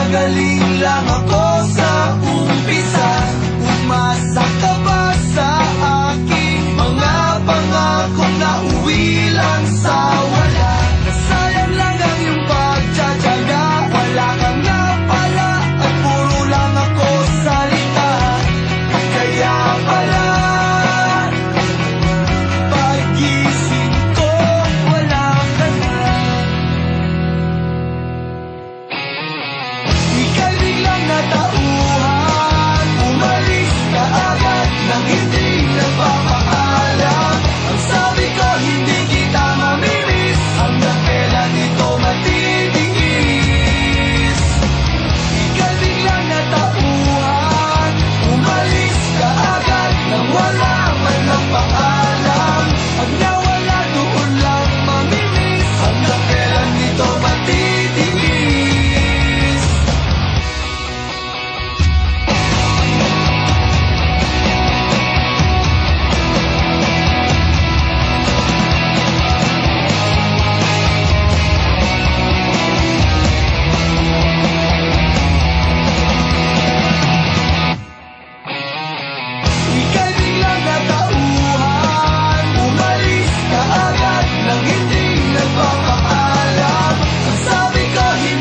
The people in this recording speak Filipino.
Nagmagaling lang ako sa umpisa. Umasa ka ba sa aking mga pangakong nauwi lang sa wala? Nasayang lang ang iyong pagtsatsaga. Wala kang nga pala at puro lang ako salita. Kaya pala pagising ko wala ka na. Ika'y biglang natao